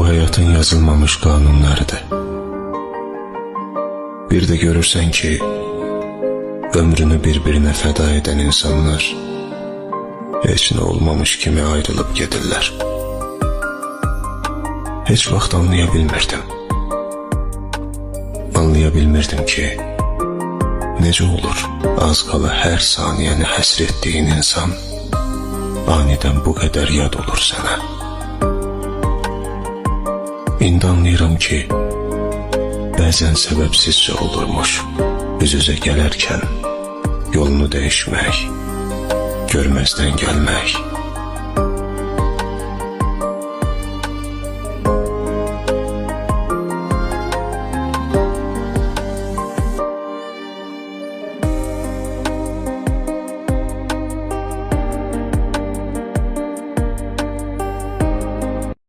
bu hayatın yazılmamış kanunlarıdır. Bir de görürsen ki ömrünü birbirine feda eden insanlar hiç ne olmamış kimi ayrılıp gedirler. Hiç vaxt anlayabilmirdim. Anlayabilmirdim ki necə olur az qala hər saniyəni həsr etdiyin insan aniden bu kadar yad olur sana. İndi anlayıram ki bəzən səbəbsizcə olurmuş üz-üzə gələrkən yolunu dəyişmək, görməzdən gəlmək.